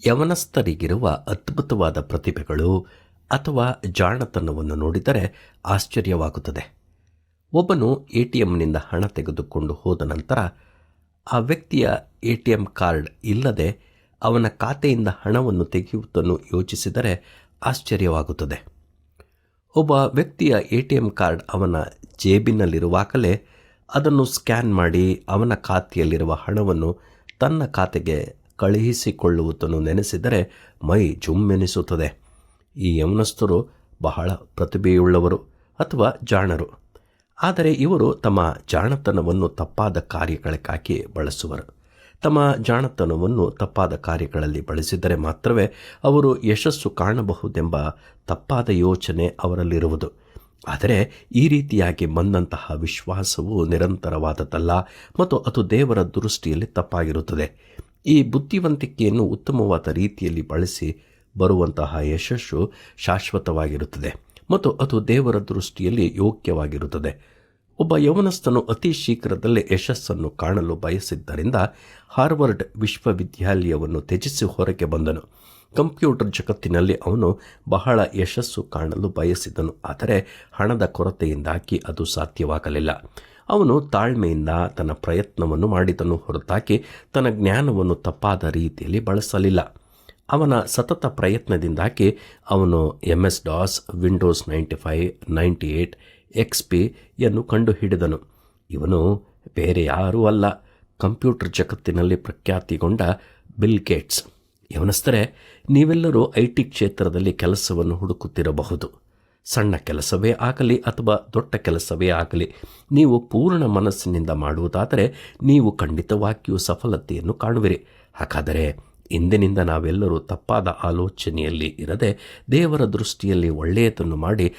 ಯವನಸ್ಥರಿಗಿರುವ ಅದ್ಭುತವಾದ ಪ್ರತಿಭೆಗಳು ಅಥವಾ ಜಾಣತನವನ್ನು ನೋಡಿದರೆ ಆಶ್ಚರ್ಯವಾಗುತ್ತದೆ. ಒಬ್ಬನು ATMನಿಂದ ಹಣ ತೆಗೆದುಕೊಂಡು ಹೋದ ನಂತರ ಆ ವ್ಯಕ್ತಿಯ ATM ಕಾರ್ಡ್ ಇಲ್ಲದೆ ಅವನ ಖಾತೆಯಿಂದ ಹಣವನ್ನು ತೆಗೆಯುವುದನ್ನು ಯೋಚಿಸಿದರೆ ಆಶ್ಚರ್ಯವಾಗುತ್ತದೆ. ಒಬ್ಬ ವ್ಯಕ್ತಿಯ ATM ಕಾರ್ಡ್ ಅವನ ಜೇಬಿನಲ್ಲಿರುವಾಗಲೇ ಅದನ್ನು ಸ್ಕ್ಯಾನ್ ಮಾಡಿ ಅವನ ಖಾತೆಯಲ್ಲಿರುವ ಹಣವನ್ನು ತನ್ನ ಖಾತೆಗೆ ಕಳುಹಿಸಿಕೊಳ್ಳುವುದನ್ನು ನೆನೆಸಿದರೆ ಮೈ ಜುಮ್ಮೆನಿಸುತ್ತದೆ. ಈ ಯೌವನಸ್ಥರು ಬಹಳ ಪ್ರತಿಭೆಯುಳ್ಳವರು ಅಥವಾ ಜಾಣರು. ಆದರೆ ಇವರು ತಮ್ಮ ಜಾಣತನವನ್ನು ತಪ್ಪಾದ ಕಾರ್ಯಗಳಕ್ಕಾಗಿ ಬಳಸುವರು. ತಮ್ಮ ಜಾಣತನವನ್ನು ತಪ್ಪಾದ ಕಾರ್ಯಗಳಲ್ಲಿ ಬಳಸಿದರೆ ಮಾತ್ರವೇ ಅವರು ಯಶಸ್ಸು ಕಾಣಬಹುದೆಂಬ ತಪ್ಪಾದ ಯೋಚನೆ ಅವರಲ್ಲಿರುವುದು. ಆದರೆ ಈ ರೀತಿಯಾಗಿ ಬಂದಂತಹ ವಿಶ್ವಾಸವು ನಿರಂತರವಾದದ್ದಲ್ಲ ಮತ್ತು ಅದು ದೇವರ ದೃಷ್ಟಿಯಲ್ಲಿ ತಪ್ಪಾಗಿರುತ್ತದೆ. ಈ ಬುದ್ಧಿವಂತಿಕೆಯನ್ನು ಉತ್ತಮವಾದ ರೀತಿಯಲ್ಲಿ ಬಳಸಿ ಬರುವಂತಹ ಯಶಸ್ಸು ಶಾಶ್ವತವಾಗಿರುತ್ತದೆ ಮತ್ತು ಅದು ದೇವರ ದೃಷ್ಟಿಯಲ್ಲಿ ಯೋಗ್ಯವಾಗಿರುತ್ತದೆ. ಒಬ್ಬ ಯೌವನಸ್ಥನು ಅತಿ ಶೀಘ್ರದಲ್ಲೇ ಯಶಸ್ಸನ್ನು ಕಾಣಲು ಬಯಸಿದ್ದರಿಂದ ಹಾರ್ವರ್ಡ್ ವಿಶ್ವವಿದ್ಯಾಲಯವನ್ನು ತ್ಯಜಿಸಿ ಹೊರಗೆ ಬಂದನು. ಕಂಪ್ಯೂಟರ್ ಜಗತ್ತಿನಲ್ಲಿ ಅವನು ಬಹಳ ಯಶಸ್ಸು ಕಾಣಲು ಬಯಸಿದನು. ಆದರೆ ಹಣದ ಕೊರತೆಯಿಂದಾಗಿ ಅದು ಸಾಧ್ಯವಾಗಲಿಲ್ಲ. ಅವನು ತಾಳ್ಮೆಯಿಂದ ತನ್ನ ಪ್ರಯತ್ನವನ್ನು ಮಾಡಿದನು ಹೊರತಾಗಿ ತನ್ನ ಜ್ಞಾನವನ್ನು ತಪ್ಪಾದ ರೀತಿಯಲ್ಲಿ ಬಳಸಲಿಲ್ಲ. ಅವನ ಸತತ ಪ್ರಯತ್ನದಿಂದಾಗಿ ಅವನು MS-DOS, ವಿಂಡೋಸ್ 95, 98, XP ಯನ್ನು ಕಂಡುಹಿಡಿದನು. ಇವನು ಬೇರೆ ಯಾರೂ ಅಲ್ಲ, ಕಂಪ್ಯೂಟರ್ ಜಗತ್ತಿನಲ್ಲಿ ಪ್ರಖ್ಯಾತಿಗೊಂಡ ಬಿಲ್ ಗೇಟ್ಸ್. ಯವನಸ್ಥರೇ, ನೀವೆಲ್ಲರೂ IT ಕ್ಷೇತ್ರದಲ್ಲಿ ಕೆಲಸವನ್ನು ಹುಡುಕುತ್ತಿರಬಹುದು. ಸಣ್ಣ ಕೆಲಸವೇ ಆಗಲಿ ಅಥವಾ ದೊಡ್ಡ ಕೆಲಸವೇ ಆಗಲಿ, ನೀವು ಪೂರ್ಣ ಮನಸ್ಸಿನಿಂದ ಮಾಡುವುದಾದರೆ ನೀವು ಖಂಡಿತವಾಗಿಯೂ ಸಫಲತೆಯನ್ನು ಕಾಣುವಿರಿ. ಹಾಗಾದರೆ ಇಂದಿನಿಂದ ನಾವೆಲ್ಲರೂ ತಪ್ಪಾದ ಆಲೋಚನೆಯಲ್ಲಿ ಇರದೆ ದೇವರ ದೃಷ್ಟಿಯಲ್ಲಿ ಒಳ್ಳೆಯದನ್ನು ಮಾಡಿ